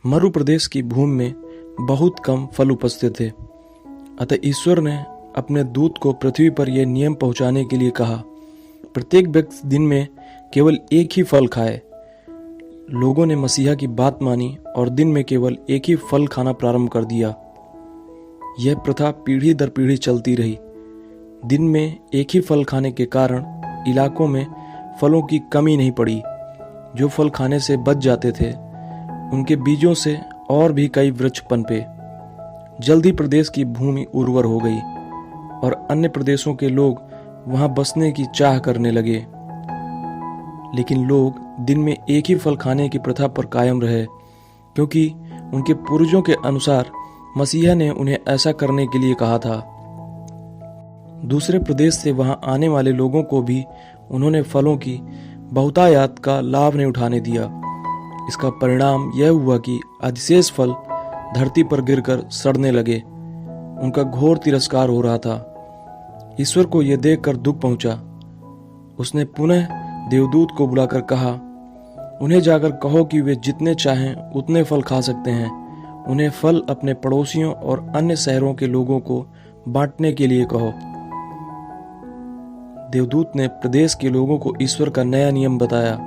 मरु प्रदेश की भूमि में बहुत कम फल उपजते थे। अतः ईश्वर ने अपने दूत को पृथ्वी पर यह नियम पहुंचाने के लिए कहा, प्रत्येक व्यक्ति दिन में केवल एक ही फल खाए। लोगों ने मसीहा की बात मानी और दिन में केवल एक ही फल खाना प्रारंभ कर दिया। यह प्रथा पीढ़ी दर पीढ़ी चलती रही। दिन में एक ही फल खाने के कारण इलाकों में फलों की कमी नहीं पड़ी। जो फल खाने से बच जाते थे, उनके बीजों से और भी कई वृक्ष पनपे। जल्द ही प्रदेश की भूमि उर्वर हो गई और अन्य प्रदेशों के लोग वहां बसने की चाह करने लगे। लेकिन लोग दिन में एक ही फल खाने की प्रथा पर कायम रहे, क्योंकि उनके पूर्वजों के अनुसार मसीहा ने उन्हें ऐसा करने के लिए कहा था। दूसरे प्रदेश से वहां आने वाले लोगों को भी उन्होंने फलों की बहुतायत का लाभ नहीं उठाने दिया। इसका परिणाम यह हुआ कि अधिशेष फल धरती पर गिरकर सड़ने लगे। उनका घोर तिरस्कार हो रहा था। ईश्वर को यह देखकर दुख पहुंचा। उसने पुनः देवदूत को बुलाकर कहा, उन्हें जाकर कहो कि वे जितने चाहें उतने फल खा सकते हैं। उन्हें फल अपने पड़ोसियों और अन्य शहरों के लोगों को बांटने के लिए कहो। देवदूत ने प्रदेश के लोगों को ईश्वर का नया नियम बताया,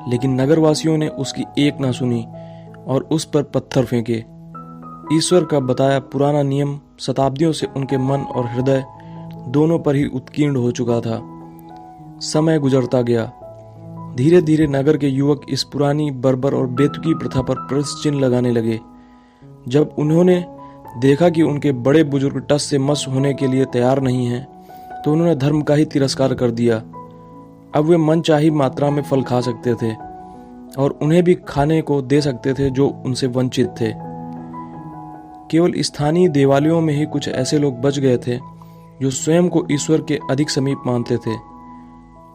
लेकिन नगरवासियों ने उसकी एक ना सुनी और उस पर पत्थर फेंके। ईश्वर का बताया पुराना नियम शताब्दियों से उनके मन और हृदय दोनों पर ही उत्कीर्ण हो चुका था। समय गुजरता गया। धीरे धीरे नगर के युवक इस पुरानी बर्बर और बेतुकी प्रथा पर प्रश्न चिन्ह लगाने लगे। जब उन्होंने देखा कि उनके बड़े बुजुर्ग टस से मस होने के लिए तैयार नहीं हैं, तो उन्होंने धर्म का ही तिरस्कार कर दिया। अब वे मनचाही मात्रा में फल खा सकते थे और उन्हें भी खाने को दे सकते थे जो उनसे वंचित थे। केवल स्थानीय देवालयों में ही कुछ ऐसे लोग बच गए थे जो स्वयं को ईश्वर के अधिक समीप मानते थे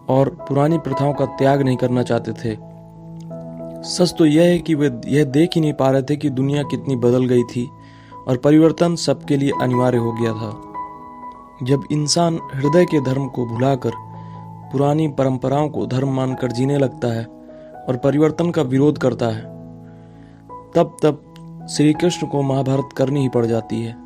और पुरानी प्रथाओं का त्याग नहीं करना चाहते थे। सच तो यह है कि वे यह देख ही नहीं पा रहे थे कि दुनिया कितनी बदल गई थी और परिवर्तन सबके लिए अनिवार्य हो गया था। जब इंसान हृदय के धर्म को भुलाकर पुरानी परंपराओं को धर्म मानकर जीने लगता है और परिवर्तन का विरोध करता है, तब श्री कृष्ण को महाभारत करनी ही पड़ जाती है।